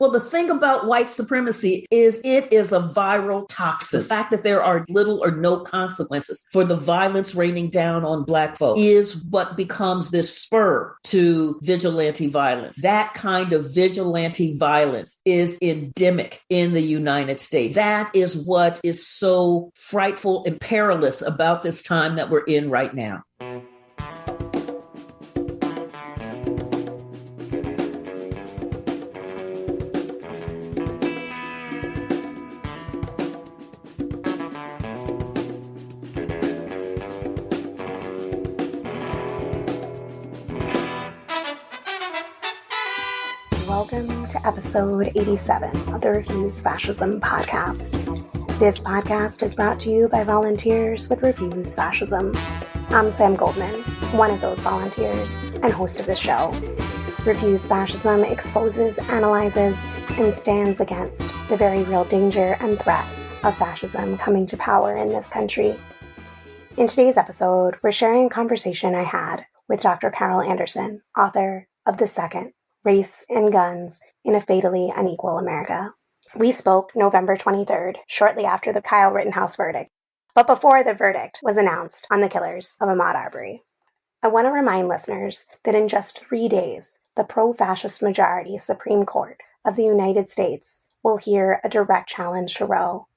Well, the thing about white supremacy is it is a viral toxin. The fact that there are little or no consequences for the violence raining down on Black folks is what becomes this spur to vigilante violence. That kind of vigilante violence is endemic in the United States. That is what is so frightful and perilous about this time that we're in right now. Welcome to episode 87 of the Refuse Fascism podcast. This podcast is brought to you by volunteers with Refuse Fascism. I'm Sam Goldman, one of those volunteers and host of the show. Refuse Fascism exposes, analyzes, and stands against the very real danger and threat of fascism coming to power in this country. In today's episode, we're sharing a conversation I had with Dr. Carol Anderson, author of The Second, Race and Guns in a Fatally Unequal America. We spoke November 23rd, shortly after the Kyle Rittenhouse verdict, but before the verdict was announced on the killers of Ahmaud Arbery. I want to remind listeners that in just 3 days, the pro-fascist majority Supreme Court of the United States will hear a direct challenge to Roe.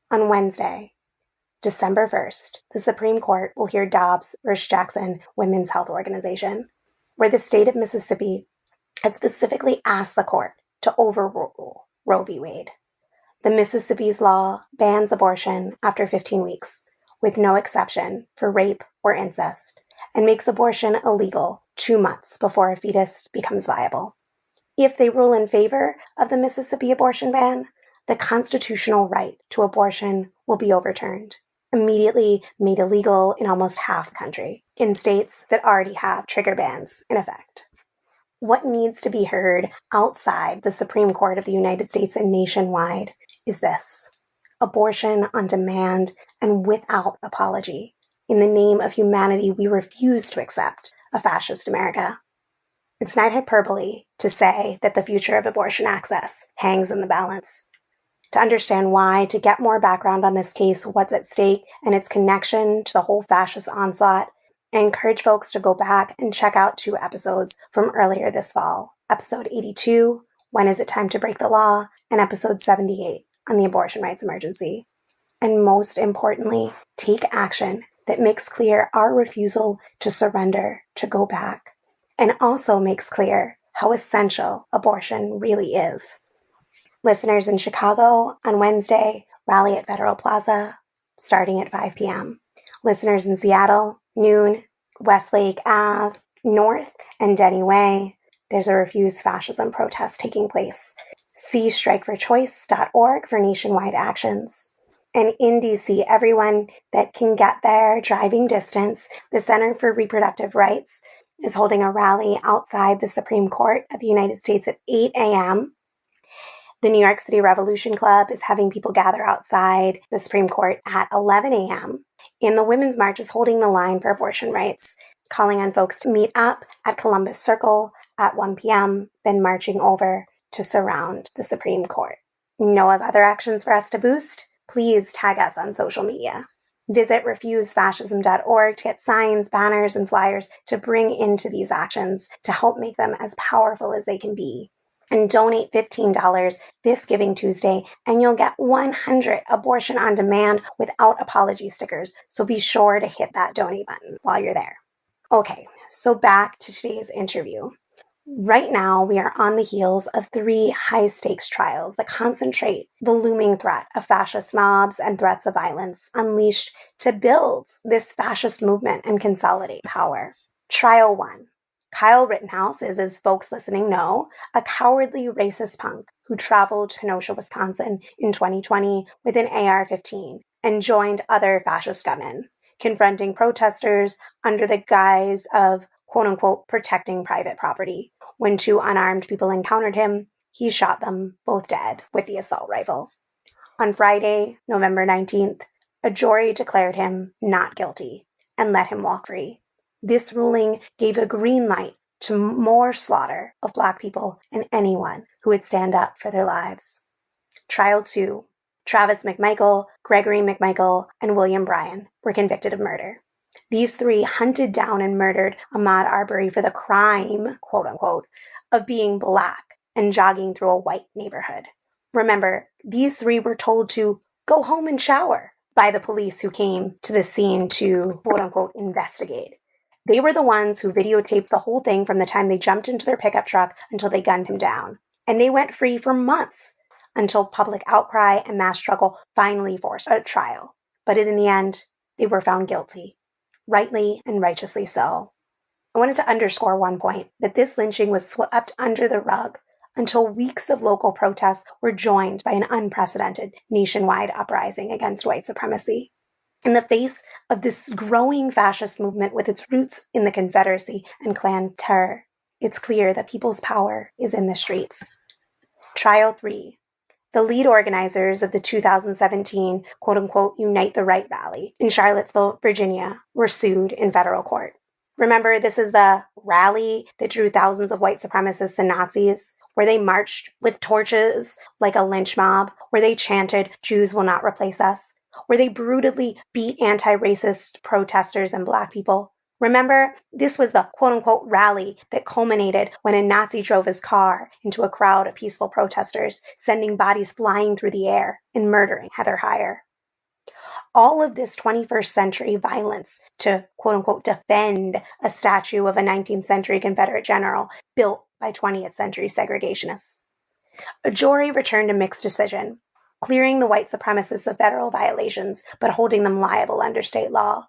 On Wednesday, December 1st, the Supreme Court will hear Dobbs v. Jackson Women's Health Organization, where the state of Mississippi had specifically asked the court to overrule Roe v. Wade. The Mississippi's law bans abortion after 15 weeks, with no exception for rape or incest, and makes abortion illegal 2 months before a fetus becomes viable. If they rule in favor of the Mississippi abortion ban, the constitutional right to abortion will be overturned, immediately made illegal in almost half the country, in states that already have trigger bans in effect. What needs to be heard outside the Supreme Court of the United States and nationwide is this: abortion on demand and without apology. In the name of humanity, we refuse to accept a fascist America. It's not hyperbole to say that the future of abortion access hangs in the balance. To understand why, to get more background on this case, what's at stake, and its connection to the whole fascist onslaught, I encourage folks to go back and check out 2 episodes from earlier this fall. Episode 82, When is it time to break the law? And episode 78 on the abortion rights emergency. And most importantly, take action that makes clear our refusal to surrender, to go back, and also makes clear how essential abortion really is. Listeners in Chicago on Wednesday, rally at Federal Plaza, starting at 5 p.m. Listeners in Seattle, noon, Westlake Ave, North, and Denny Way, there's a Refuse Fascism protest taking place. See strikeforchoice.org for nationwide actions. And in DC, everyone that can get there, driving distance, the Center for Reproductive Rights is holding a rally outside the Supreme Court of the United States at 8 a.m. The New York City Revolution Club is having people gather outside the Supreme Court at 11 a.m. And the Women's March is holding the line for abortion rights, calling on folks to meet up at Columbus Circle at 1 p.m., then marching over to surround the Supreme Court. Know of other actions for us to boost? Please tag us on social media. Visit refusefascism.org to get signs, banners, and flyers to bring into these actions to help make them as powerful as they can be. And donate $15 this Giving Tuesday, and you'll get 100 abortion on demand without apology stickers. So be sure to hit that donate button while you're there. Okay, so back to today's interview. Right now, we are on the heels of 3 high-stakes trials that concentrate the looming threat of fascist mobs and threats of violence unleashed to build this fascist movement and consolidate power. Trial 1. Kyle Rittenhouse is, as folks listening know, a cowardly racist punk who traveled to Kenosha, Wisconsin in 2020 with an AR-15 and joined other fascist gunmen, confronting protesters under the guise of, quote-unquote, protecting private property. When 2 unarmed people encountered him, he shot them both dead with the assault rifle. On Friday, November 19th, a jury declared him not guilty and let him walk free. This ruling gave a green light to more slaughter of Black people and anyone who would stand up for their lives. Trial 2. Travis McMichael, Gregory McMichael, and William Bryan were convicted of murder. These three hunted down and murdered Ahmaud Arbery for the crime, quote unquote, of being Black and jogging through a white neighborhood. Remember, these three were told to go home and shower by the police who came to the scene to, quote unquote, investigate. They were the ones who videotaped the whole thing from the time they jumped into their pickup truck until they gunned him down. And they went free for months until public outcry and mass struggle finally forced a trial. But in the end, they were found guilty. Rightly and righteously so. I wanted to underscore one point, that this lynching was swept under the rug until weeks of local protests were joined by an unprecedented nationwide uprising against white supremacy. In the face of this growing fascist movement with its roots in the Confederacy and Klan terror, it's clear that people's power is in the streets. Trial 3. The lead organizers of the 2017, quote-unquote, Unite the Right rally in Charlottesville, Virginia, were sued in federal court. Remember, this is the rally that drew thousands of white supremacists and Nazis, where they marched with torches like a lynch mob, where they chanted, "Jews will not replace us," where they brutally beat anti-racist protesters and Black people. Remember, this was the quote-unquote rally that culminated when a Nazi drove his car into a crowd of peaceful protesters, sending bodies flying through the air and murdering Heather Heyer. All of this 21st century violence to quote-unquote defend a statue of a 19th century Confederate general built by 20th century segregationists. A jury returned a mixed decision, clearing the white supremacists of federal violations, but holding them liable under state law.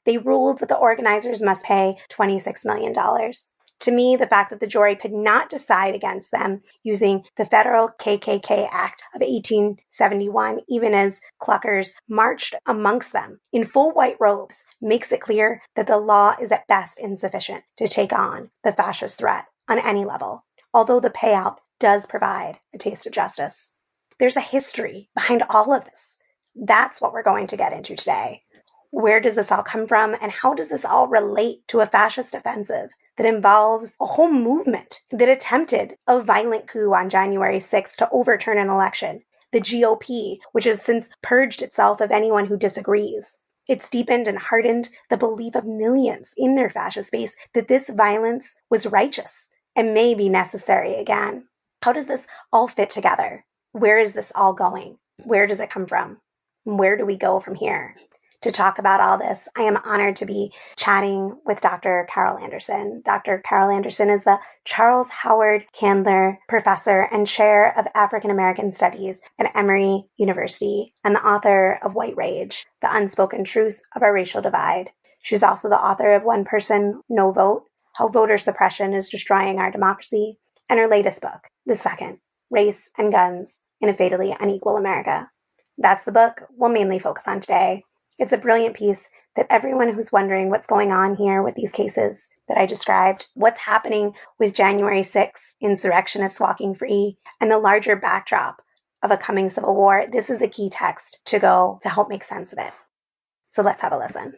They ruled that the organizers must pay $26 million. To me, the fact that the jury could not decide against them using the Federal KKK Act of 1871, even as Cluckers marched amongst them in full white robes, makes it clear that the law is at best insufficient to take on the fascist threat on any level, although the payout does provide a taste of justice. There's a history behind all of this. That's what we're going to get into today. Where does this all come from, and how does this all relate to a fascist offensive that involves a whole movement that attempted a violent coup on January 6th to overturn an election? The GOP, which has since purged itself of anyone who disagrees. It's deepened and hardened the belief of millions in their fascist base that this violence was righteous and may be necessary again. How does this all fit together? Where is this all going? Where does it come from? Where do we go from here? To talk about all this, I am honored to be chatting with Dr. Carol Anderson. Dr. Carol Anderson is the Charles Howard Candler Professor and Chair of African American Studies at Emory University and the author of White Rage, The Unspoken Truth of Our Racial Divide. She's also the author of One Person, No Vote, How Voter Suppression is Destroying Our Democracy, and her latest book, The Second, Race and Guns in a Fatally Unequal America. That's the book we'll mainly focus on today. It's a brilliant piece that everyone who's wondering what's going on here with these cases that I described, what's happening with January 6th, insurrectionists walking free, and the larger backdrop of a coming civil war, this is a key text to go to help make sense of it. So let's have a listen.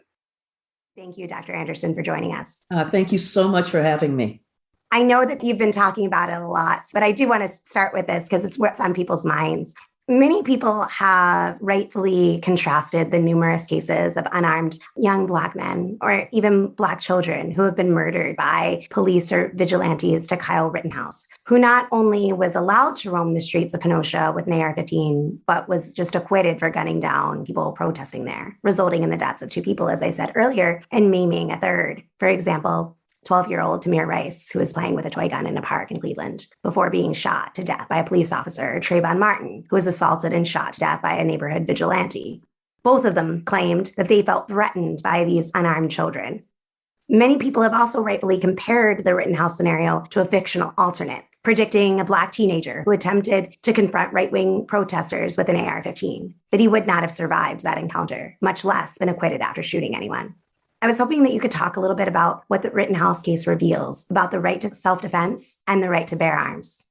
Thank you, Dr. Anderson, for joining us. Thank you so much for having me. I know that you've been talking about it a lot, but I do want to start with this because it's what's on people's minds. Many people have rightfully contrasted the numerous cases of unarmed young Black men or even Black children who have been murdered by police or vigilantes to Kyle Rittenhouse, who not only was allowed to roam the streets of Kenosha with an AR-15, but was just acquitted for gunning down people protesting there, resulting in the deaths of two people, as I said earlier, and maiming a third. For example, 12-year-old Tamir Rice, who was playing with a toy gun in a park in Cleveland before being shot to death by a police officer, Trayvon Martin, who was assaulted and shot to death by a neighborhood vigilante. Both of them claimed that they felt threatened by these unarmed children. Many people have also rightfully compared the Rittenhouse scenario to a fictional alternate, predicting a Black teenager who attempted to confront right-wing protesters with an AR-15, that he would not have survived that encounter, much less been acquitted after shooting anyone. I was hoping that you could talk a little bit about what the Rittenhouse case reveals about the right to self-defense and the right to bear arms.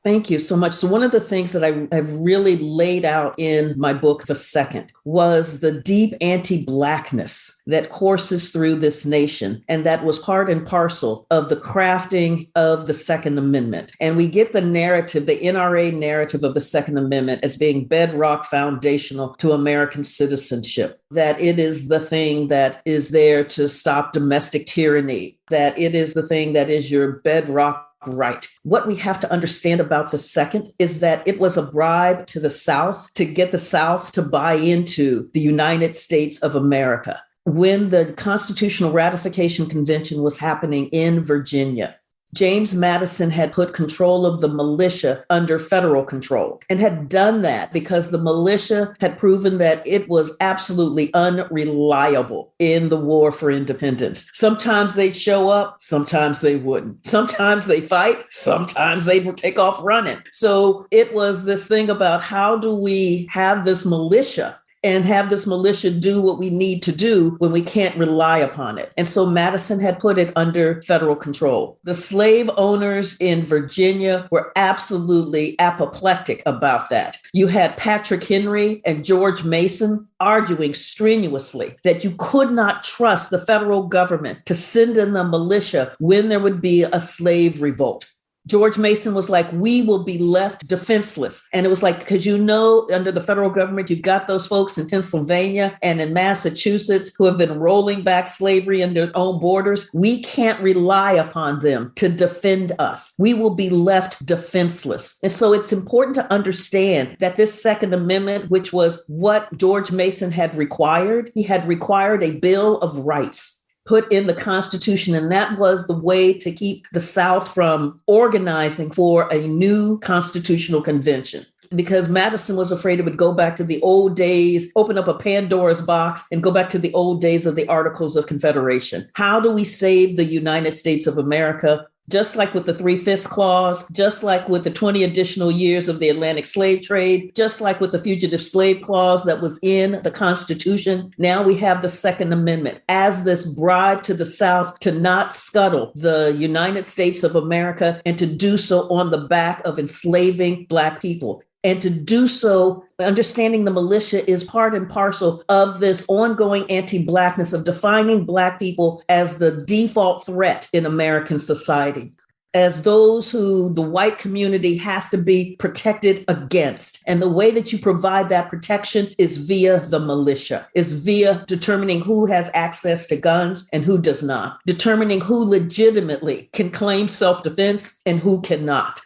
Thank you so much. So one of the things that I've really laid out in my book, The Second, was the deep anti-Blackness that courses through this nation. And that was part and parcel of the crafting of the Second Amendment. And we get the narrative, the NRA narrative of the Second Amendment as being bedrock foundational to American citizenship, that it is the thing that is there to stop domestic tyranny, that it is the thing that is your bedrock right. What we have to understand about the Second is that it was a bribe to the South to get the South to buy into the United States of America. When the Constitutional Ratification Convention was happening in Virginia, James Madison had put control of the militia under federal control and had done that because the militia had proven that it was absolutely unreliable in the war for independence. Sometimes they'd show up, sometimes they wouldn't. Sometimes they fight, sometimes they would take off running. So it was this thing about how do we have this militia and have this militia do what we need to do when we can't rely upon it. And so Madison had put it under federal control. The slave owners in Virginia were absolutely apoplectic about that. You had Patrick Henry and George Mason arguing strenuously that you could not trust the federal government to send in the militia when there would be a slave revolt. George Mason was like, we will be left defenseless. And it was like, because under the federal government, you've got those folks in Pennsylvania and in Massachusetts who have been rolling back slavery in their own borders. We can't rely upon them to defend us. We will be left defenseless. And so it's important to understand that this Second Amendment, which was what George Mason had required, he had required a Bill of Rights put in the Constitution. And that was the way to keep the South from organizing for a new constitutional convention. Because Madison was afraid it would go back to the old days, open up a Pandora's box and go back to the old days of the Articles of Confederation. How do we save the United States of America? Just like with the 3/5 clause, just like with the 20 additional years of the Atlantic slave trade, just like with the fugitive slave clause that was in the Constitution, now we have the Second Amendment as this bribe to the South to not scuttle the United States of America and to do so on the back of enslaving Black people. And to do so, understanding the militia is part and parcel of this ongoing anti-Blackness of defining Black people as the default threat in American society, as those who the white community has to be protected against. And the way that you provide that protection is via the militia, is via determining who has access to guns and who does not, determining who legitimately can claim self-defense and who cannot.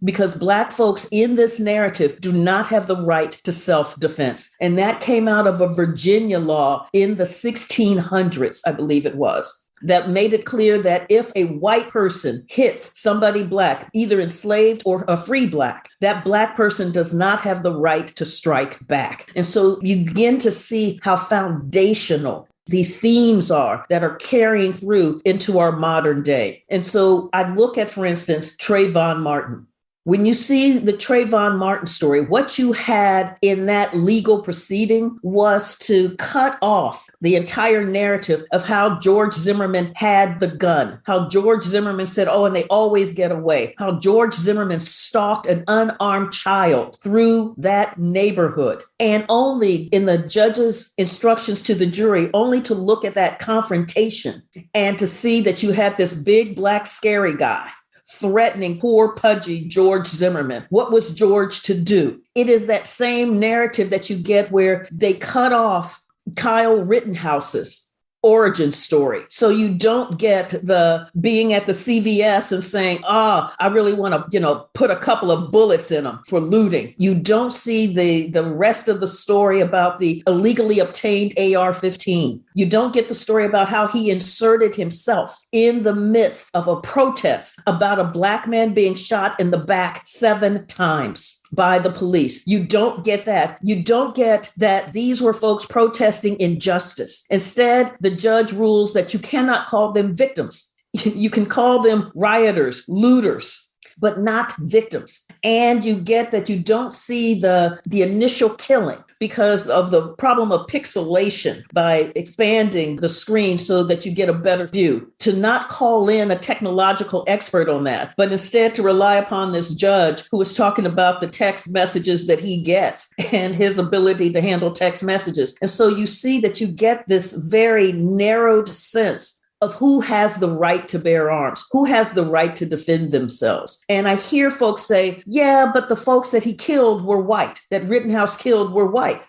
Because Black folks in this narrative do not have the right to self-defense. And that came out of a Virginia law in the 1600s, I believe it was, that made it clear that if a white person hits somebody Black, either enslaved or a free Black, that Black person does not have the right to strike back. And so you begin to see how foundational these themes are that are carrying through into our modern day. And so I look at, for instance, Trayvon Martin. When you see the Trayvon Martin story, what you had in that legal proceeding was to cut off the entire narrative of how George Zimmerman had the gun, how George Zimmerman said, oh, and they always get away, how George Zimmerman stalked an unarmed child through that neighborhood. And only in the judge's instructions to the jury, only to look at that confrontation and to see that you had this big Black scary guy threatening poor, pudgy George Zimmerman. What was George to do? It is that same narrative that you get where they cut off Kyle Rittenhouse's origin story. So you don't get the being at the CVS and saying, I really want to, put a couple of bullets in them for looting. You don't see the rest of the story about the illegally obtained AR-15. You don't get the story about how he inserted himself in the midst of a protest about a Black man being shot in the back 7 times by the police. You don't get that. You don't get that these were folks protesting injustice. Instead, the judge rules that you cannot call them victims. You can call them rioters, looters. but not victims. And you get that you don't see the initial killing because of the problem of pixelation by expanding the screen so that you get a better view. To not call in a technological expert on that, but instead to rely upon this judge who is talking about the text messages that he gets and his ability to handle text messages. And so you see that you get this very narrowed sense of who has the right to bear arms, who has the right to defend themselves. And I hear folks say, yeah, but the folks that he killed were white, that Rittenhouse killed were white.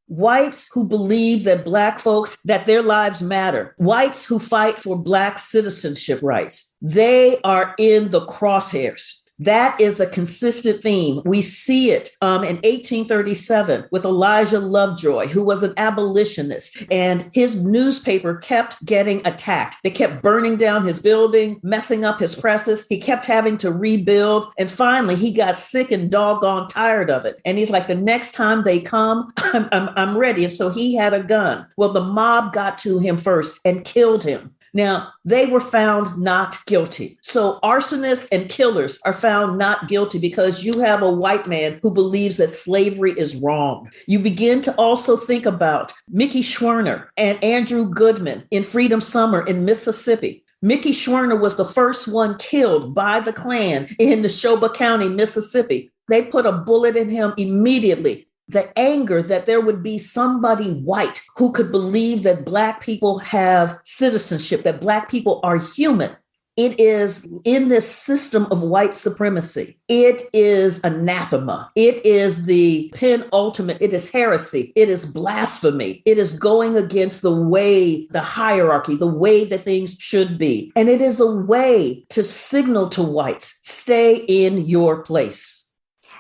Whites who believe that Black folks, that their lives matter. Whites who fight for Black citizenship rights. They are in the crosshairs. That is a consistent theme. We see it in 1837 with Elijah Lovejoy, who was an abolitionist, and his newspaper kept getting attacked. They kept burning down his building, messing up his presses. He kept having to rebuild. And finally, he got sick and doggone tired of it. And he's like, the next time they come, I'm ready. And so he had a gun. Well, the mob got to him first and killed him. Now, they were found not guilty. So arsonists and killers are found not guilty because you have a white man who believes that slavery is wrong. You begin to also think about Mickey Schwerner and Andrew Goodman in Freedom Summer in Mississippi. Mickey Schwerner was the first one killed by the Klan in Neshoba County, Mississippi. They put a bullet in him immediately. The anger that there would be somebody white who could believe that Black people have citizenship, that Black people are human. It is in this system of white supremacy. It is anathema. It is the penultimate. It is heresy. It is blasphemy. It is going against the way, the hierarchy, the way that things should be. And it is a way to signal to whites, stay in your place.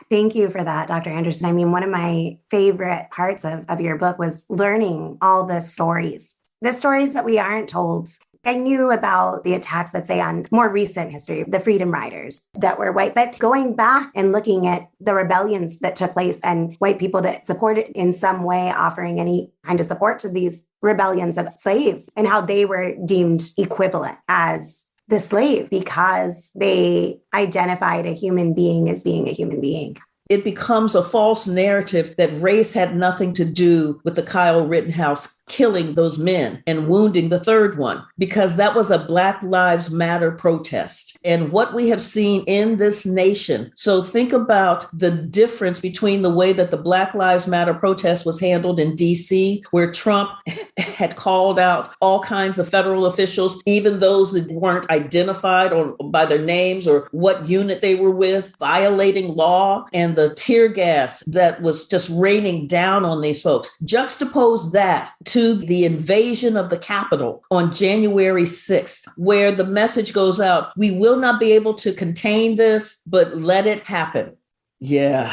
Thank you for that, Dr. Anderson. I mean, one of my favorite parts of your book was learning all the stories that we aren't told. I knew about the attacks, let's say, on more recent history, the Freedom Riders that were white, but going back and looking at the rebellions that took place and white people that supported in some way, offering any kind of support to these rebellions of slaves and how they were deemed equivalent as the slave because they identified a human being as being a human being. It becomes a false narrative that race had nothing to do with the Kyle Rittenhouse killing those men and wounding the third one, because that was a Black Lives Matter protest. And what we have seen in this nation. So think about the difference between the way that the Black Lives Matter protest was handled in DC, where Trump had called out all kinds of federal officials, even those that weren't identified or by their names or what unit they were with, violating law, and the tear gas that was just raining down on these folks. Juxtapose that to the invasion of the Capitol on January 6th, where the message goes out, we will not be able to contain this, but let it happen. Yeah,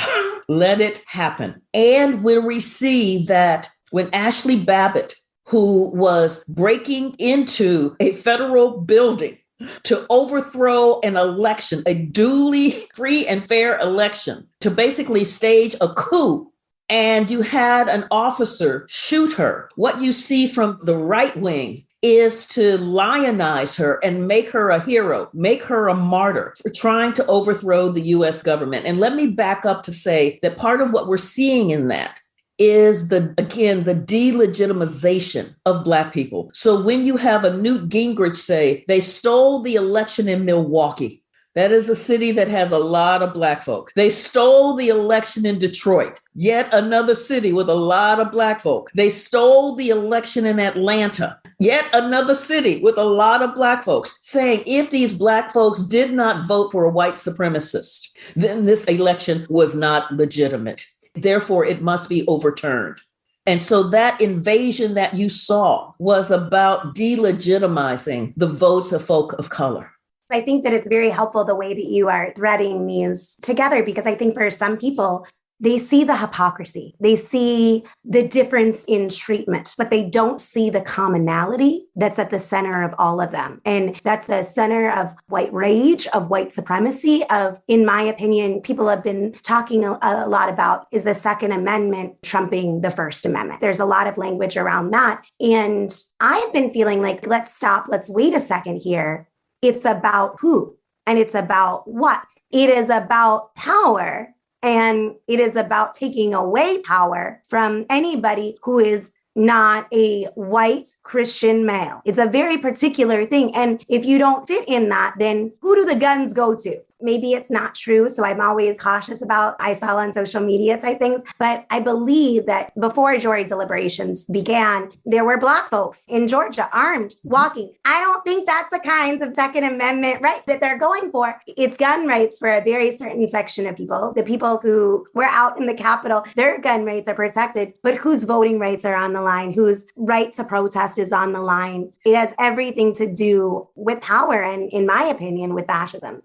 let it happen. And when we see that when Ashley Babbitt, who was breaking into a federal building to overthrow an election, a duly free and fair election, to basically stage a coup, and you had an officer shoot her, what you see from the right wing is to lionize her and make her a hero, make her a martyr for trying to overthrow the U.S. government. And let me back up to say that part of what we're seeing in that is the delegitimization of Black people. So when you have a Newt Gingrich say they stole the election in Milwaukee, that is a city that has a lot of Black folk. They stole the election in Detroit, yet another city with a lot of Black folk. They stole the election in Atlanta, yet another city with a lot of Black folks, saying if these Black folks did not vote for a white supremacist, then this election was not legitimate. Therefore, it must be overturned. And so that invasion that you saw was about delegitimizing the votes of folk of color. I think that it's very helpful the way that you are threading these together, because I think for some people, they see the hypocrisy, they see the difference in treatment, but they don't see the commonality that's at the center of all of them. And that's the center of white rage, of white supremacy, of, in my opinion, people have been talking a lot about, is the Second Amendment trumping the First Amendment? There's a lot of language around that. And I've been feeling like, let's stop, let's wait a second here. It's about who and it's about what. It is about power, and it is about taking away power from anybody who is not a white Christian male. It's a very particular thing. And if you don't fit in that, then who do the guns go to? Maybe it's not true. So I'm always cautious about I saw on social media type things. But I believe that before jury deliberations began, there were Black folks in Georgia armed, walking. I don't think that's the kinds of Second Amendment right that they're going for. It's gun rights for a very certain section of people. The people who were out in the Capitol, their gun rights are protected, but whose voting rights are on the line, whose right to protest is on the line. It has everything to do with power and, in my opinion, with fascism.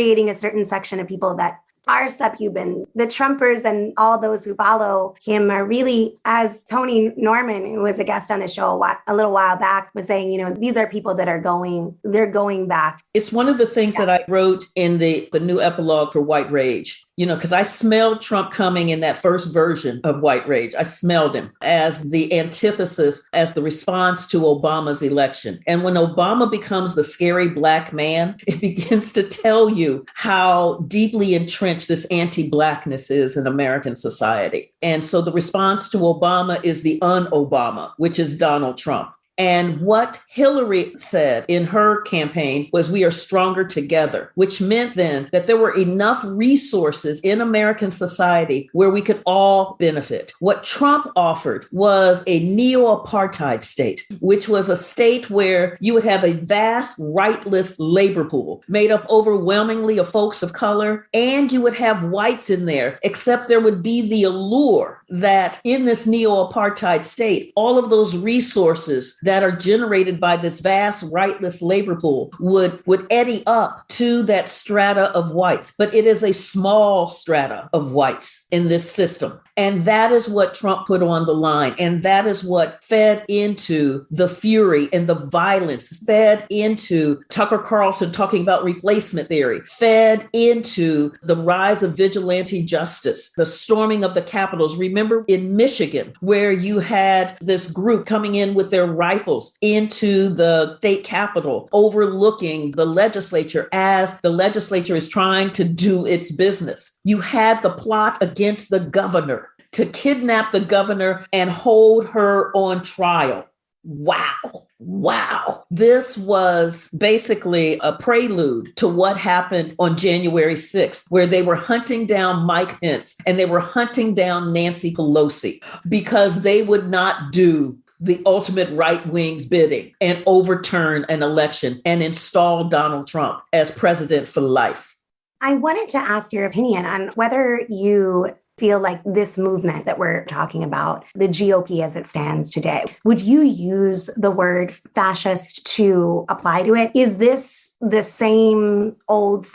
Creating a certain section of people that are subhuman. The Trumpers and all those who follow him are really, as Tony Norman, who was a guest on the show a little while back, was saying, these are people that are going back. It's one of the things that I wrote in the new epilogue for White Rage. Because I smelled Trump coming in that first version of White Rage. I smelled him as the antithesis, as the response to Obama's election. And when Obama becomes the scary Black man, it begins to tell you how deeply entrenched this anti-Blackness is in American society. And so the response to Obama is the un-Obama, which is Donald Trump. And what Hillary said in her campaign was, we are stronger together, which meant then that there were enough resources in American society where we could all benefit. What Trump offered was a neo-apartheid state, which was a state where you would have a vast rightless labor pool made up overwhelmingly of folks of color, and you would have whites in there, except there would be the allure that in this neo-apartheid state, all of those resources that are generated by this vast rightless labor pool would eddy up to that strata of whites. But it is a small strata of whites in this system. And that is what Trump put on the line. And that is what fed into the fury and the violence, fed into Tucker Carlson talking about replacement theory, fed into the rise of vigilante justice, the storming of the Capitols. Remember in Michigan, where you had this group coming in with their rifles into the state capitol, overlooking the legislature as the legislature is trying to do its business. You had the plot against the governor to kidnap the governor and hold her on trial. Wow. This was basically a prelude to what happened on January 6th, where they were hunting down Mike Pence and they were hunting down Nancy Pelosi because they would not do the ultimate right wing's bidding and overturn an election and install Donald Trump as president for life. I wanted to ask your opinion on whether you feel like this movement that we're talking about, the GOP as it stands today, would you use the word fascist to apply to it? Is this the same old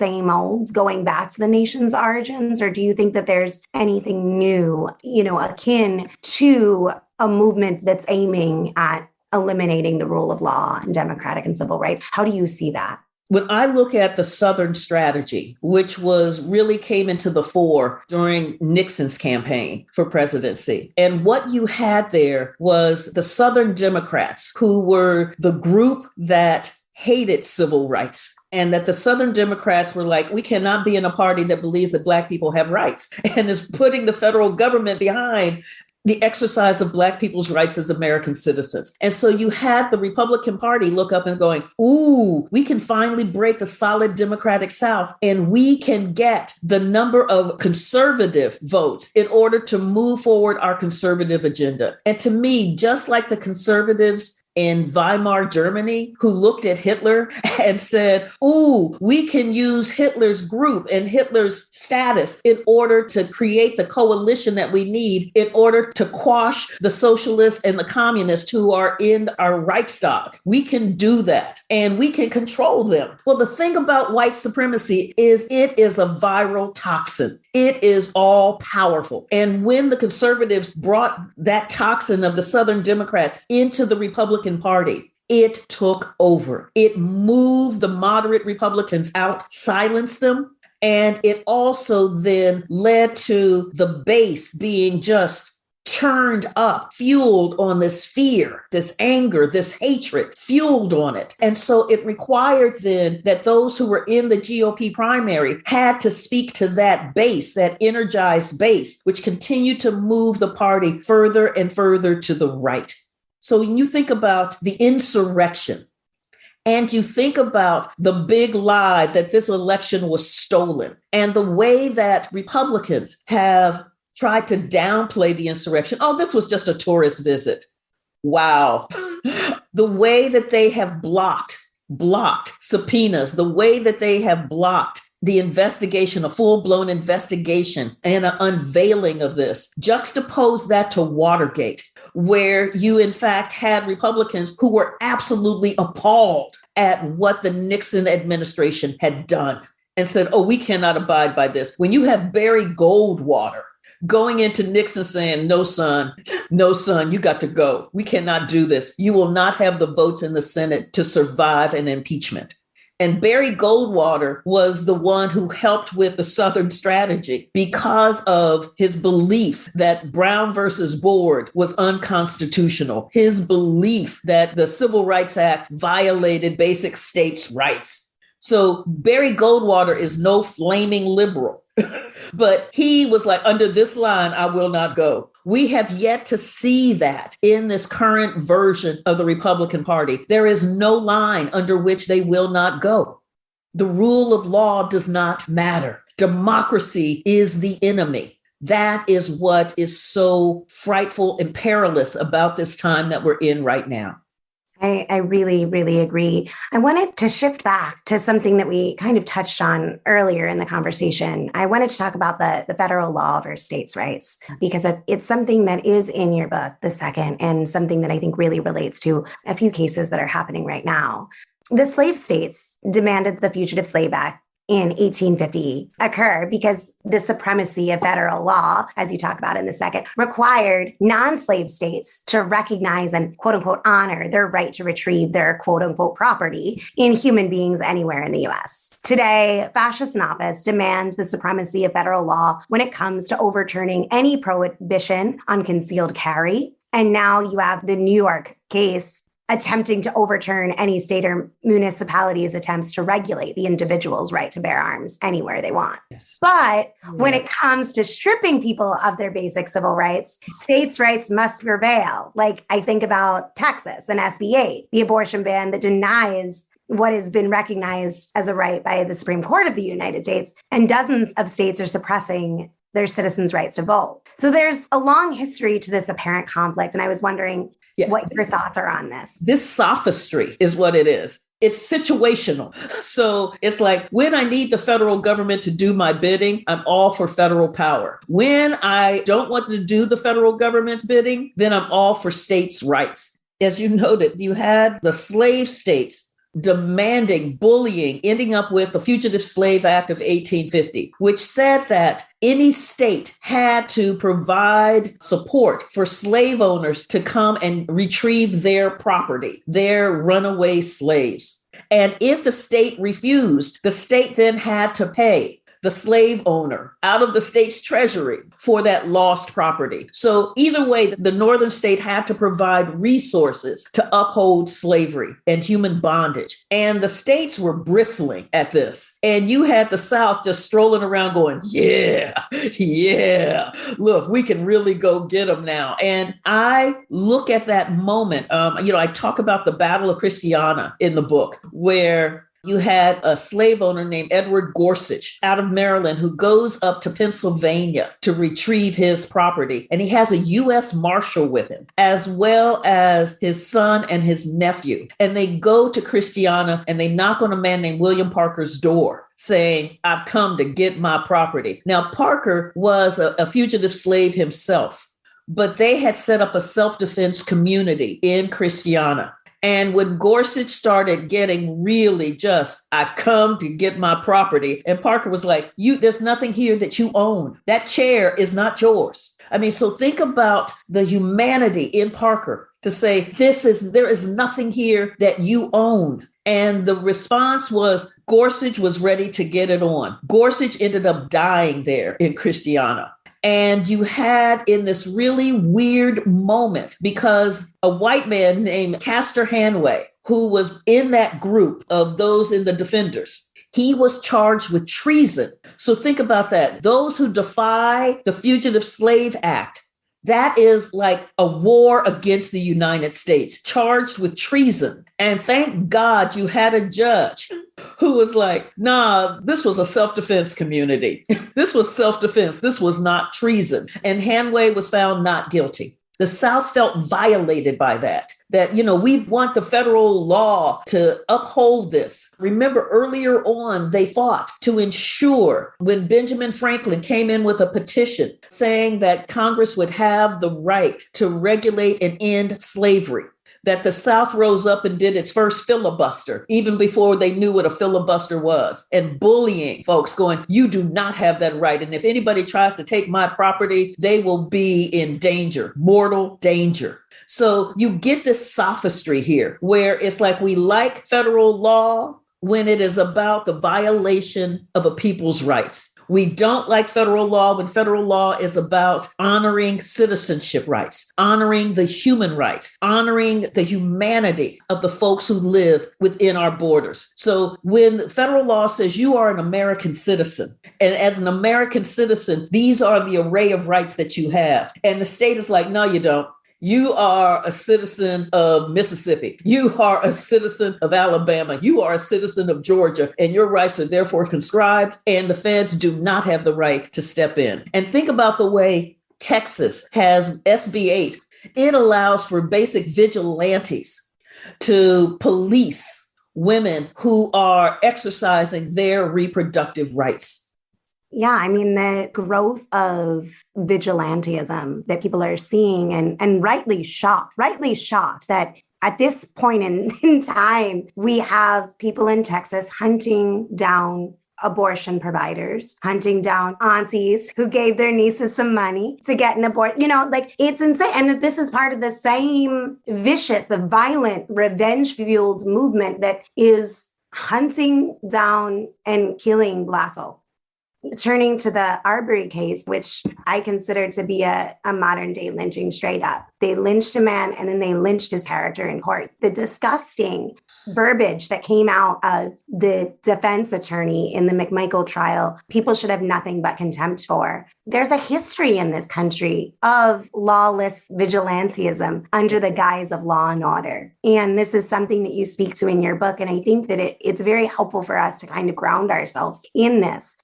going back to the nation's origins? Or do you think that there's anything new, akin to a movement that's aiming at eliminating the rule of law and democratic and civil rights? How do you see that? When I look at the Southern strategy, which really came into the fore during Nixon's campaign for presidency, and what you had there was the Southern Democrats, who were the group that hated civil rights, and that the Southern Democrats were like, we cannot be in a party that believes that Black people have rights and is putting the federal government behind the exercise of Black people's rights as American citizens. And so you had the Republican Party look up and going, ooh, we can finally break the solid Democratic South and we can get the number of conservative votes in order to move forward our conservative agenda. And to me, just like the conservatives in Weimar Germany, who looked at Hitler and said, ooh, we can use Hitler's group and Hitler's status in order to create the coalition that we need in order to quash the socialists and the communists who are in our Reichstag. We can do that and we can control them. Well, the thing about white supremacy is it is a viral toxin. It is all powerful. And when the conservatives brought that toxin of the Southern Democrats into the Republican Party, it took over. It moved the moderate Republicans out, silenced them. And it also then led to the base being just turned up, fueled on this fear, this anger, this hatred, fueled on it. And so it required then that those who were in the GOP primary had to speak to that base, that energized base, which continued to move the party further and further to the right. So when you think about the insurrection, and you think about the big lie that this election was stolen, and the way that Republicans have tried to downplay the insurrection. Oh, this was just a tourist visit. Wow. The way that they have blocked subpoenas, the way that they have blocked the investigation, a full-blown investigation and an unveiling of this, juxtapose that to Watergate, where you in fact had Republicans who were absolutely appalled at what the Nixon administration had done and said, oh, we cannot abide by this. When you have Barry Goldwater going into Nixon saying, no, son, you got to go. We cannot do this. You will not have the votes in the Senate to survive an impeachment. And Barry Goldwater was the one who helped with the Southern strategy because of his belief that Brown versus Board was unconstitutional, his belief that the Civil Rights Act violated basic states' rights. So Barry Goldwater is no flaming liberal. But he was like, under this line, I will not go. We have yet to see that in this current version of the Republican Party. There is no line under which they will not go. The rule of law does not matter. Democracy is the enemy. That is what is so frightful and perilous about this time that we're in right now. I really, really agree. I wanted to shift back to something that we kind of touched on earlier in the conversation. I wanted to talk about the federal law versus states' rights, because it's something that is in your book, The Second, and something that I think really relates to a few cases that are happening right now. The slave states demanded the Fugitive Slave Act in 1850 occur because the supremacy of federal law, as you talk about in The Second, required non-slave states to recognize and quote unquote honor their right to retrieve their quote unquote property in human beings anywhere in the US. Today, fascists in office demand the supremacy of federal law when it comes to overturning any prohibition on concealed carry. And now you have the New York case attempting to overturn any state or municipality's attempts to regulate the individual's right to bear arms anywhere they want. Yes. But when it comes to stripping people of their basic civil rights, states' rights must prevail. Like I think about Texas and SB 8, the abortion ban that denies what has been recognized as a right by the Supreme Court of the United States, and dozens of states are suppressing their citizens' rights to vote. So there's a long history to this apparent conflict, and I was wondering what your thoughts are on this. This sophistry is what it is. It's situational. So it's like when I need the federal government to do my bidding, I'm all for federal power. When I don't want to do the federal government's bidding, then I'm all for states' rights. As you noted, you had the slave states demanding, bullying, ending up with the Fugitive Slave Act of 1850, which said that any state had to provide support for slave owners to come and retrieve their property, their runaway slaves. And if the state refused, the state then had to pay the slave owner out of the state's treasury for that lost property. So either way, the northern state had to provide resources to uphold slavery and human bondage. And the states were bristling at this. And you had the South just strolling around going, yeah, look, we can really go get them now. And I look at that moment. I talk about the Battle of Christiana in the book, where you had a slave owner named Edward Gorsuch out of Maryland who goes up to Pennsylvania to retrieve his property. And he has a U.S. Marshal with him, as well as his son and his nephew. And they go to Christiana and they knock on a man named William Parker's door, saying, I've come to get my property. Now, Parker was a fugitive slave himself, but they had set up a self-defense community in Christiana. And when Gorsuch started getting really just, I come to get my property. And Parker was like, there's nothing here that you own. That chair is not yours. I mean, so think about the humanity in Parker to say, there is nothing here that you own. And the response was Gorsuch was ready to get it on. Gorsuch ended up dying there in Christiana. And you had in this really weird moment because a white man named Castor Hanway, who was in that group of those in the Defenders, he was charged with treason. So think about that. Those who defy the Fugitive Slave Act, that is like a war against the United States, charged with treason. And thank God you had a judge who was like, nah, this was a self-defense community. This was self-defense. This was not treason. And Hanway was found not guilty. The South felt violated by that, we want the federal law to uphold this. Remember, earlier on, they fought to ensure when Benjamin Franklin came in with a petition saying that Congress would have the right to regulate and end slavery, that the South rose up and did its first filibuster, even before they knew what a filibuster was, and bullying folks going, you do not have that right. And if anybody tries to take my property, they will be in danger, mortal danger. So you get this sophistry here where it's like we like federal law when it is about the violation of a people's rights. We don't like federal law when federal law is about honoring citizenship rights, honoring the human rights, honoring the humanity of the folks who live within our borders. So when federal law says you are an American citizen, and as an American citizen, these are the array of rights that you have. And the state is like, no, you don't. You are a citizen of Mississippi. You are a citizen of Alabama. You are a citizen of Georgia, and your rights are therefore conscribed, and the feds do not have the right to step in. And think about the way Texas has SB 8. It allows for basic vigilantes to police women who are exercising their reproductive rights. Yeah, I mean, the growth of vigilantism that people are seeing and rightly shocked that at this point in time, we have people in Texas hunting down abortion providers, hunting down aunties who gave their nieces some money to get an abortion. It's insane. And this is part of the same vicious, violent, revenge-fueled movement that is hunting down and killing Black folk. Turning to the Arbery case, which I consider to be a modern day lynching straight up. They lynched a man and then they lynched his character in court. The disgusting verbiage that came out of the defense attorney in the McMichael trial, people should have nothing but contempt for. There's a history in this country of lawless vigilantism under the guise of law and order. And this is something that you speak to in your book. And I think that it's very helpful for us to kind of ground ourselves in this.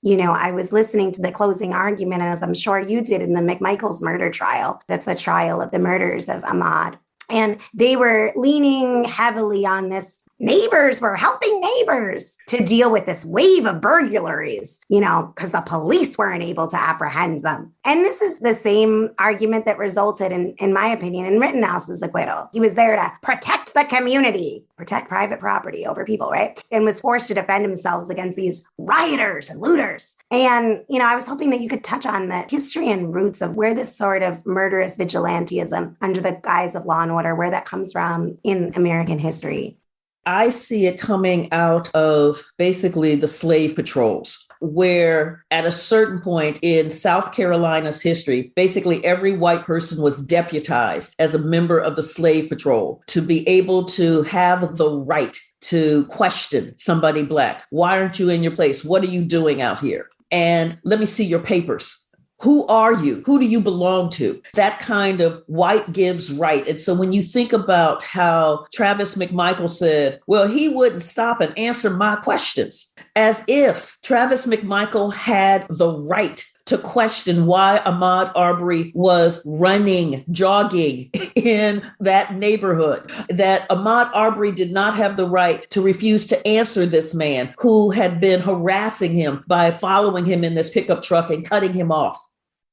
I was listening to the closing argument, as I'm sure you did in the McMichael's murder trial. That's the trial of the murders of Ahmaud. And they were leaning heavily on this. Neighbors were helping neighbors to deal with this wave of burglaries, because the police weren't able to apprehend them. And this is the same argument that resulted in my opinion, in Rittenhouse's acquittal. He was there to protect the community, protect private property over people, right? And was forced to defend himself against these rioters and looters. And, I was hoping that you could touch on the history and roots of where this sort of murderous vigilantism under the guise of law and order, where that comes from in American history. I see it coming out of basically the slave patrols, where at a certain point in South Carolina's history, basically every white person was deputized as a member of the slave patrol to be able to have the right to question somebody Black. Why aren't you in your place? What are you doing out here? And let me see your papers. Who are you? Who do you belong to? That kind of white gives right. And so when you think about how Travis McMichael said, well, he wouldn't stop and answer my questions, as if Travis McMichael had the right to question why Ahmaud Arbery was jogging in that neighborhood, that Ahmaud Arbery did not have the right to refuse to answer this man who had been harassing him by following him in this pickup truck and cutting him off.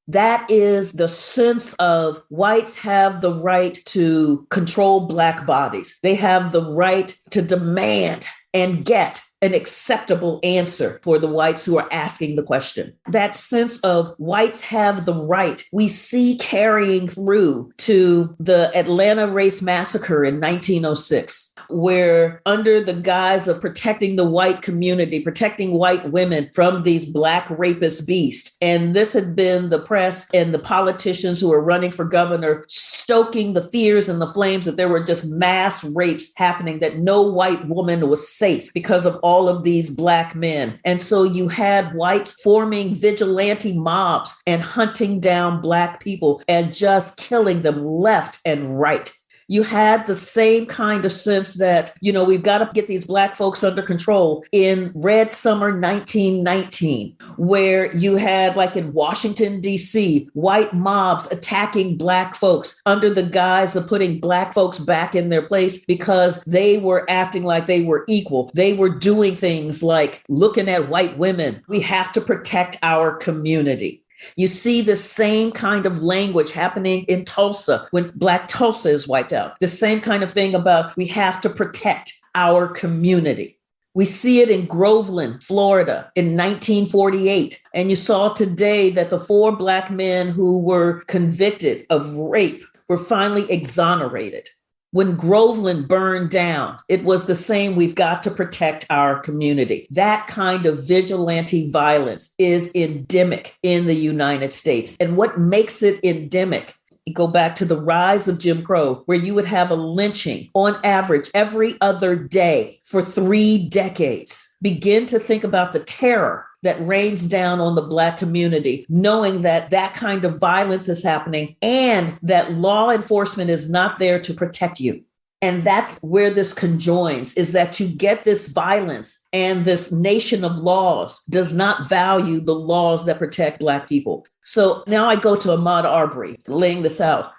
That is the sense of whites have the right to control Black bodies. They have the right to demand and get an acceptable answer for the whites who are asking the question. That sense of whites have the right, we see carrying through to the Atlanta race massacre in 1906, where under the guise of protecting the white community, protecting white women from these Black rapist beasts, and this had been the press and the politicians who were running for governor stoking the fears and the flames that there were just mass rapes happening, that no white woman was safe because of all of these Black men. And so you had whites forming vigilante mobs and hunting down Black people and just killing them left and right. You had the same kind of sense that, we've got to get these Black folks under control in Red Summer 1919, where you had, like in Washington, D.C., white mobs attacking Black folks under the guise of putting Black folks back in their place because they were acting like they were equal. They were doing things like looking at white women. We have to protect our community. You see the same kind of language happening in Tulsa when Black Tulsa is wiped out. The same kind of thing about we have to protect our community. We see it in Groveland, Florida in 1948. And you saw today that the 4 Black men who were convicted of rape were finally exonerated. When Groveland burned down, it was the same. We've got to protect our community. That kind of vigilante violence is endemic in the United States. And what makes it endemic? You go back to the rise of Jim Crow, where you would have a lynching on average every other day for 3 decades. Begin to think about the terror that rains down on the Black community, knowing that that kind of violence is happening and that law enforcement is not there to protect you. And that's where this conjoins, is that you get this violence and this nation of laws does not value the laws that protect Black people. So now I go to Ahmaud Arbery, laying this out.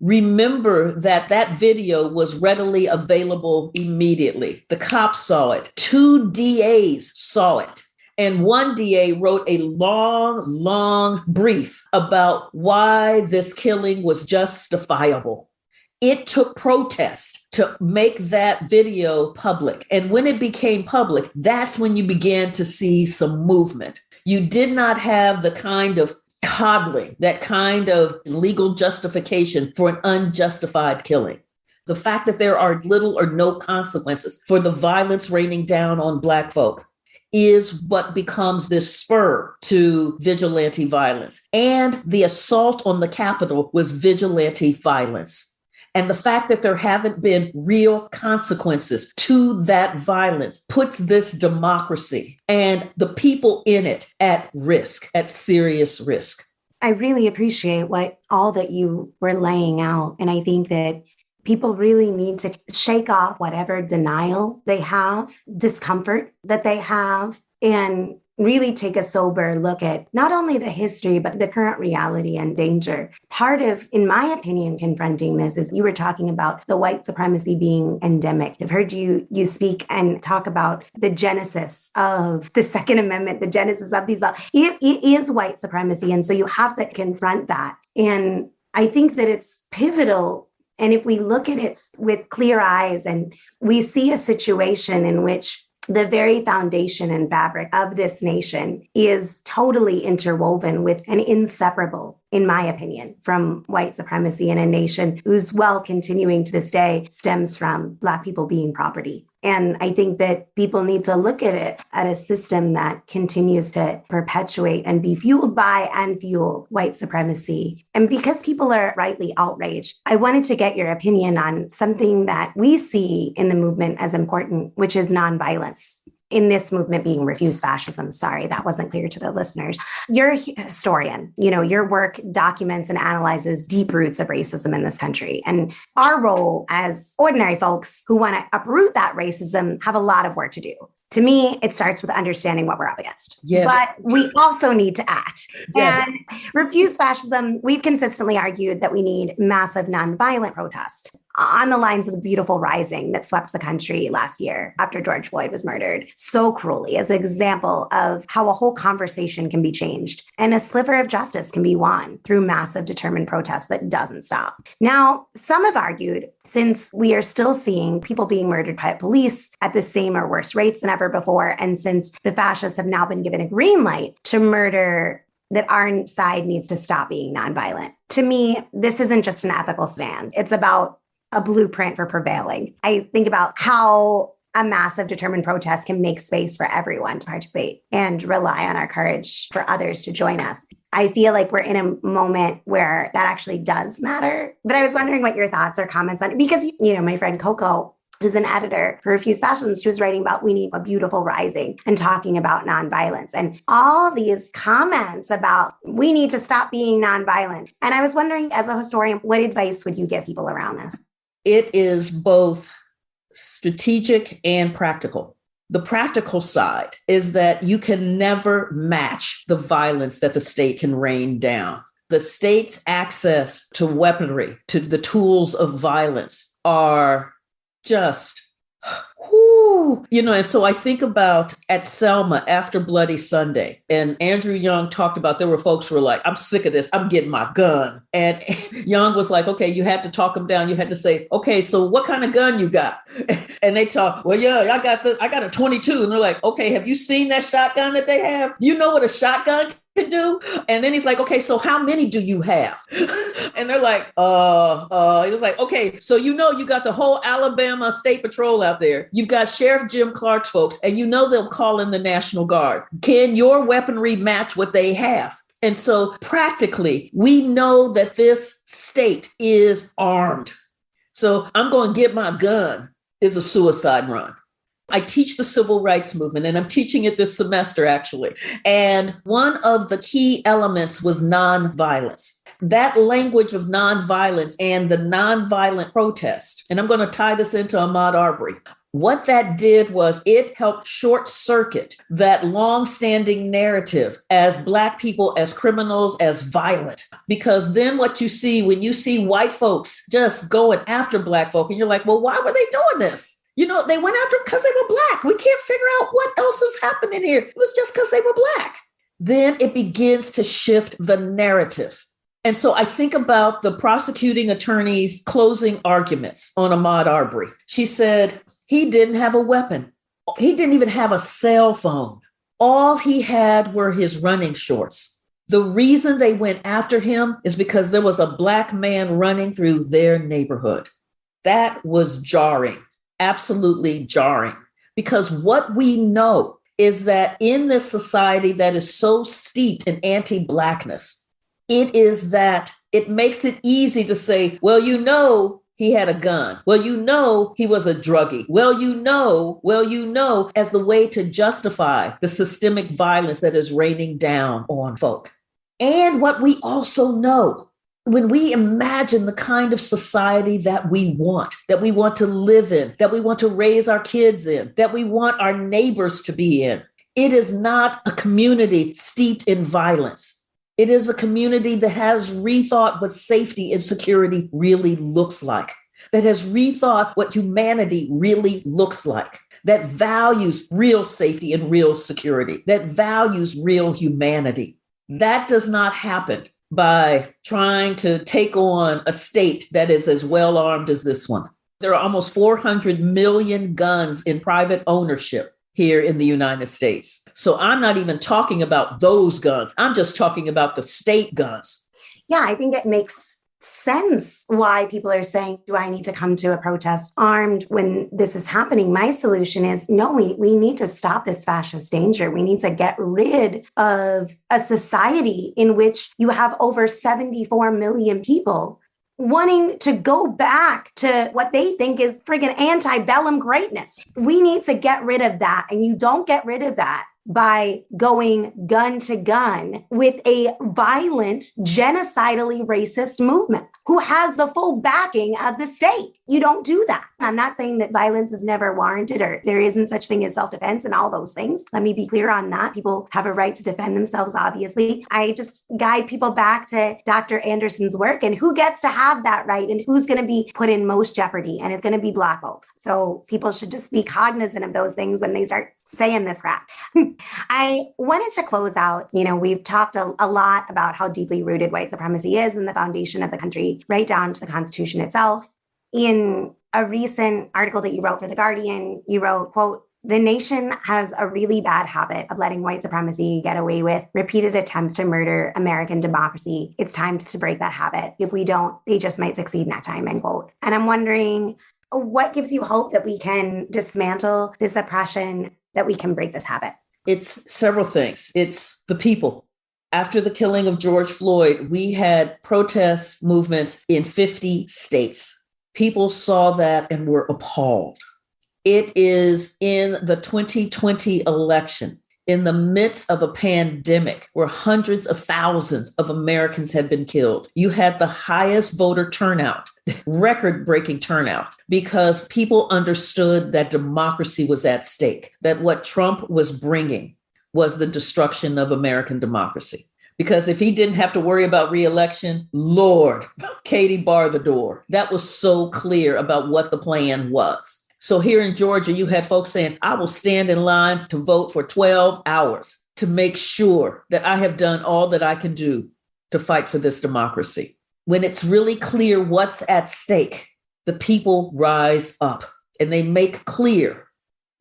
Remember that that video was readily available immediately. The cops saw it. 2 DAs saw it. And one DA wrote a long brief about why this killing was justifiable. It took protest to make that video public. And when it became public, that's when you began to see some movement. You did not have the kind of coddling, that kind of legal justification for an unjustified killing. The fact that there are little or no consequences for the violence raining down on Black folk is what becomes this spur to vigilante violence. And the assault on the Capitol was vigilante violence. And the fact that there haven't been real consequences to that violence puts this democracy and the people in it at risk, at serious risk. I really appreciate all that you were laying out. And I think that people really need to shake off whatever denial they have, discomfort that they have, and really take a sober look at not only the history, but the current reality and danger. Part of, in my opinion, confronting this is you were talking about the white supremacy being endemic. I've heard you speak and talk about the genesis of the Second Amendment, the genesis of these laws. It is white supremacy. And so you have to confront that. And I think that it's pivotal. And if we look at it with clear eyes and we see a situation in which the very foundation and fabric of this nation is totally interwoven with and inseparable, in my opinion, from white supremacy in a nation whose wealth continuing to this day stems from Black people being property. And I think that people need to look at it at a system that continues to perpetuate and be fueled by and fuel white supremacy. And because people are rightly outraged, I wanted to get your opinion on something that we see in the movement as important, which is nonviolence. In this movement being Refuse Fascism. Sorry, that wasn't clear to the listeners. You're a historian. Your work documents and analyzes deep roots of racism in this country. And our role as ordinary folks who want to uproot that racism have a lot of work to do. To me, it starts with understanding what we're up against. Yeah. But we also need to act. Yeah. And Refuse Fascism, we've consistently argued that we need massive nonviolent protests. on the lines of the beautiful rising that swept the country last year after George Floyd was murdered so cruelly as an example of how a whole conversation can be changed and a sliver of justice can be won through massive determined protest that doesn't stop. Now, some have argued, since we are still seeing people being murdered by police at the same or worse rates than ever before, and since the fascists have now been given a green light to murder, that our side needs to stop being nonviolent. To me, this isn't just an ethical stand. It's about a blueprint for prevailing. I think about how a massive determined protest can make space for everyone to participate and rely on our courage for others to join us. I feel like we're in a moment where that actually does matter. But I was wondering what your thoughts or comments on it, because, my friend Coco, who's an editor for Refused Fascism, she was writing about We Need a Beautiful Rising and talking about nonviolence and all these comments about we need to stop being nonviolent. And I was wondering, as a historian, what advice would you give people around this? It is both strategic and practical. The practical side is that you can never match the violence that the state can rain down. The state's access to weaponry, to the tools of violence are just, and so I think about at Selma after Bloody Sunday, and Andrew Young talked about, there were folks who were like, I'm sick of this, I'm getting my gun. And Young was like, okay, you had to talk them down. You had to say, okay, so what kind of gun you got? And they talk, well, yeah, I got a 22. And they're like, okay, have you seen that shotgun that they have? Do you know what a shotgun can do? And then he's like, okay, so how many do you have? And they're like, it's like, okay, so you got the whole Alabama State Patrol out there. You've got Sheriff Jim Clark's folks, and they'll call in the National Guard. Can your weaponry match what they have? And so practically, we know that this state is armed. So I'm going to get my gun is a suicide run. I teach the civil rights movement, and I'm teaching it this semester, actually. And one of the key elements was nonviolence. That language of nonviolence and the nonviolent protest. And I'm going to tie this into Ahmaud Arbery. What that did was it helped short circuit that longstanding narrative as Black people, as criminals, as violent. Because then what you see when you see white folks just going after Black folk, and you're like, well, why were they doing this? They went after them because they were Black. We can't figure out what else is happening here. It was just because they were Black. Then it begins to shift the narrative. And so I think about the prosecuting attorney's closing arguments on Ahmaud Arbery. She said he didn't have a weapon. He didn't even have a cell phone. All he had were his running shorts. The reason they went after him is because there was a Black man running through their neighborhood. That was jarring. Absolutely jarring, because what we know is that in this society that is so steeped in anti-Blackness, it is that it makes it easy to say, well, he had a gun. Well, he was a druggie. Well, as the way to justify the systemic violence that is raining down on folk. And what we also know, when we imagine the kind of society that we want to live in, that we want to raise our kids in, that we want our neighbors to be in, it is not a community steeped in violence. It is a community that has rethought what safety and security really looks like, that has rethought what humanity really looks like, that values real safety and real security, that values real humanity. That does not happen by trying to take on a state that is as well armed as this one. There are almost 400 million guns in private ownership here in the United States. So I'm not even talking about those guns. I'm just talking about the state guns. Yeah, I think it makes sense why people are saying, do I need to come to a protest armed when this is happening? My solution is, no, we need to stop this fascist danger. We need to get rid of a society in which you have over 74 million people wanting to go back to what they think is friggin' antebellum greatness. We need to get rid of that. And you don't get rid of that by going gun to gun with a violent, genocidally racist movement who has the full backing of the state. You don't do that. I'm not saying that violence is never warranted or there isn't such thing as self-defense and all those things. Let me be clear on that. People have a right to defend themselves, obviously. I just guide people back to Dr. Anderson's work and who gets to have that right and who's going to be put in most jeopardy. And it's going to be Black folks. So people should just be cognizant of those things when they start saying this crap. I wanted to close out, we've talked a lot about how deeply rooted white supremacy is in the foundation of the country, right down to the Constitution itself. In a recent article that you wrote for The Guardian, you wrote, quote, "The nation has a really bad habit of letting white supremacy get away with repeated attempts to murder American democracy. It's time to break that habit. If we don't, they just might succeed next time," end quote. And I'm wondering, what gives you hope that we can dismantle this oppression, that we can break this habit? It's several things. It's the people. After the killing of George Floyd, we had protest movements in 50 states. People saw that and were appalled. It is in the 2020 election, in the midst of a pandemic where hundreds of thousands of Americans had been killed. You had the highest voter turnout, record-breaking turnout, because people understood that democracy was at stake, that what Trump was bringing was the destruction of American democracy. Because if he didn't have to worry about re-election, Lord, Katie barred the door. That was so clear about what the plan was. So here in Georgia, you had folks saying, I will stand in line to vote for 12 hours to make sure that I have done all that I can do to fight for this democracy. When it's really clear what's at stake, the people rise up and they make clear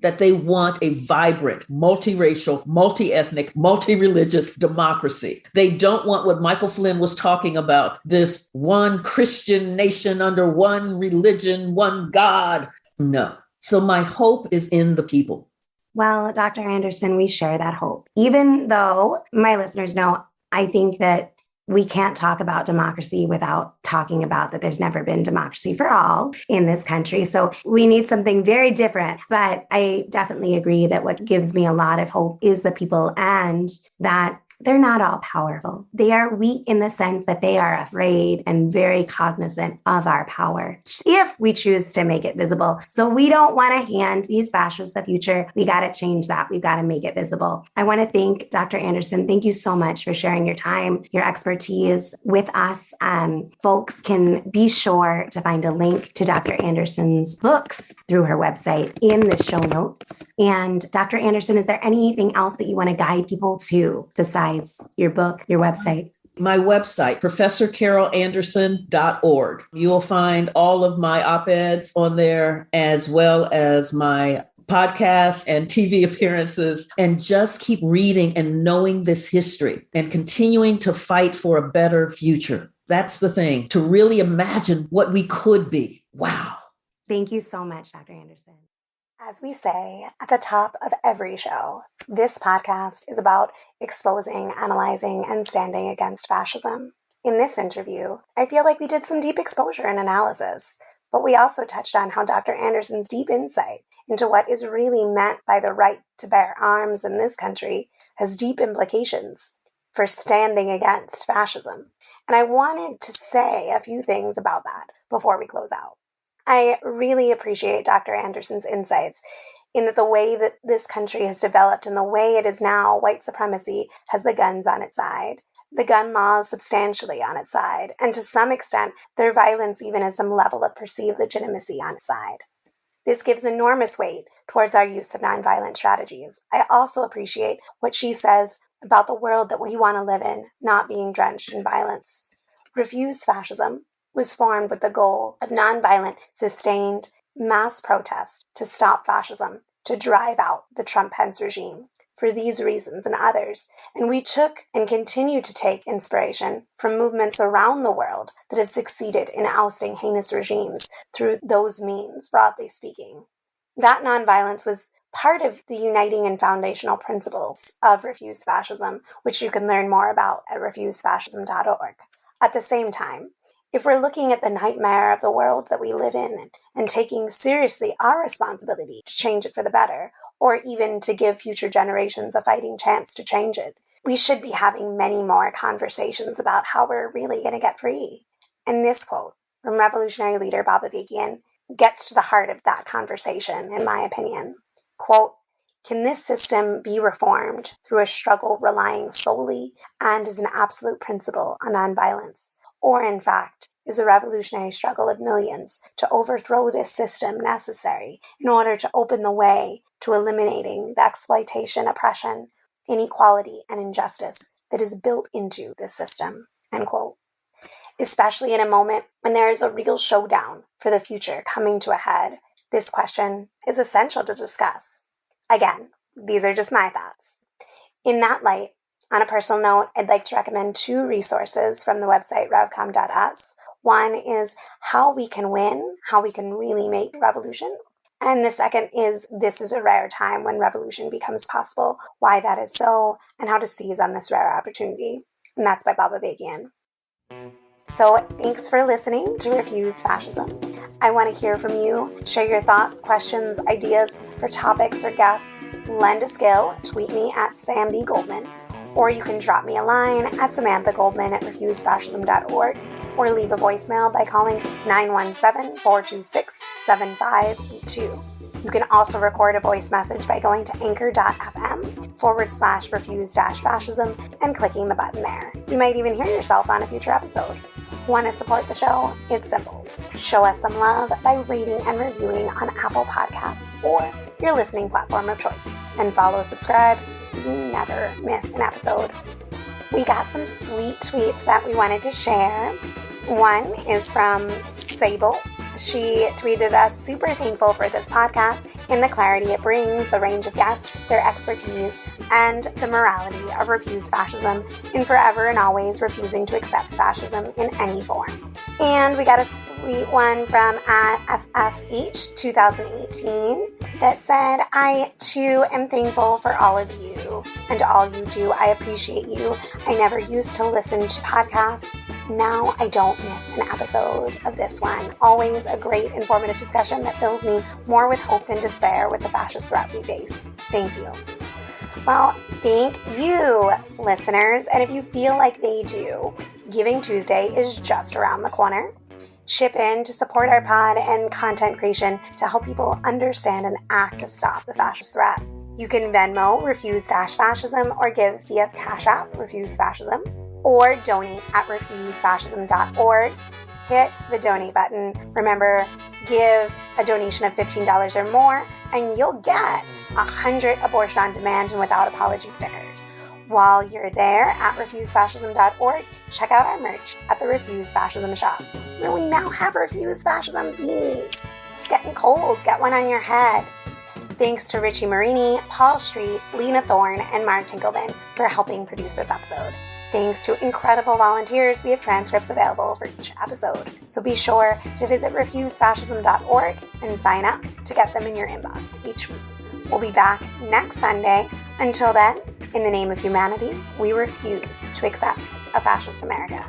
that they want a vibrant, multiracial, multi-ethnic, multi-religious democracy. They don't want what Michael Flynn was talking about, this one Christian nation under one religion, one God. No. So my hope is in the people. Well, Dr. Anderson, we share that hope. Even though my listeners know, I think that we can't talk about democracy without talking about that there's never been democracy for all in this country. So we need something very different. But I definitely agree that what gives me a lot of hope is the people, and that they're not all powerful. They are weak in the sense that they are afraid and very cognizant of our power if we choose to make it visible. So we don't want to hand these fascists the future. We got to change that. We've got to make it visible. I want to thank Dr. Anderson. Thank you so much for sharing your time, your expertise with us. Folks can be sure to find a link to Dr. Anderson's books through her website in the show notes. And Dr. Anderson, is there anything else that you want to guide people to besides your book, your website? My website, ProfessorCarolAnderson.org. You will find all of my op-eds on there, as well as my podcasts and TV appearances, and just keep reading and knowing this history and continuing to fight for a better future. That's the thing, to really imagine what we could be. Wow. Thank you so much, Dr. Anderson. As we say at the top of every show, this podcast is about exposing, analyzing, and standing against fascism. In this interview, I feel like we did some deep exposure and analysis, but we also touched on how Dr. Anderson's deep insight into what is really meant by the right to bear arms in this country has deep implications for standing against fascism. And I wanted to say a few things about that before we close out. I really appreciate Dr. Anderson's insights in that the way that this country has developed and the way it is now, white supremacy has the guns on its side, the gun laws substantially on its side, and to some extent, their violence even has some level of perceived legitimacy on its side. This gives enormous weight towards our use of nonviolent strategies. I also appreciate what she says about the world that we want to live in, not being drenched in violence. Refuse Fascism was formed with the goal of nonviolent, sustained mass protest to stop fascism, to drive out the Trump-Pence regime. For these reasons and others, and we took and continue to take inspiration from movements around the world that have succeeded in ousting heinous regimes through those means, broadly speaking. That nonviolence was part of the uniting and foundational principles of Refuse Fascism, which you can learn more about at refusefascism.org. At the same time, if we're looking at the nightmare of the world that we live in and taking seriously our responsibility to change it for the better, or even to give future generations a fighting chance to change it. We should be having many more conversations about how we're really going to get free. And this quote from revolutionary leader Baba Vigian gets to the heart of that conversation, in my opinion. Quote, "Can this system be reformed through a struggle relying solely and as an absolute principle on nonviolence? Or, in fact, is a revolutionary struggle of millions to overthrow this system necessary in order to open the way to eliminating the exploitation, oppression, inequality, and injustice that is built into this system?" End quote. Especially in a moment when there is a real showdown for the future coming to a head, this question is essential to discuss. Again, these are just my thoughts. In that light, on a personal note, I'd like to recommend 2 resources from the website revcom.us. One is How We Can Win, How We Can Really Make Revolution. And the second is This Is a Rare Time When Revolution Becomes Possible, Why That Is So, and How to Seize on This Rare Opportunity. And that's by Baba Vigian. So thanks for listening to Refuse Fascism. I want to hear from you. Share your thoughts, questions, ideas for topics or guests. Lend a skill. Tweet me at Sam B. Goldman. Or you can drop me a line at SamanthaGoldman@refusefascism.org, or leave a voicemail by calling 917-426-7582. You can also record a voice message by going to anchor.fm/refuse-fascism and clicking the button there. You might even hear yourself on a future episode. Want to support the show? It's simple. Show us some love by rating and reviewing on Apple Podcasts or your listening platform of choice. And subscribe, so you never miss an episode. We got some sweet tweets that we wanted to share. One is from Sable. She tweeted us, "Super thankful for this podcast and the clarity it brings, the range of guests, their expertise, and the morality of Refuse Fascism in forever and always refusing to accept fascism in any form." And we got a sweet one from FFH2018 that said, "I too am thankful for all of you and all you do. I appreciate you. I never used to listen to podcasts. Now I don't miss an episode of this one. Always a great informative discussion that fills me more with hope than despair with the fascist threat we face. Thank you." Well, thank you, listeners. And if you feel like they do, Giving Tuesday is just around the corner. Chip in to support our pod and content creation to help people understand and act to stop the fascist threat. You can Venmo Refuse-Fascism or give via Cash App Refuse Fascism, or donate at refusefascism.org. Hit the donate button. Remember, give a donation of $15 or more, and you'll get 100 Abortion on Demand and Without Apology stickers. While you're there at refusefascism.org, check out our merch at the Refuse Fascism shop, where we now have Refuse Fascism beanies. It's getting cold. Get one on your head. Thanks to Richie Marini, Paul Street, Lena Thorne, and Mark Tinkelman for helping produce this episode. Thanks to incredible volunteers, we have transcripts available for each episode. So be sure to visit refusefascism.org and sign up to get them in your inbox each week. We'll be back next Sunday. Until then, in the name of humanity, we refuse to accept a fascist America.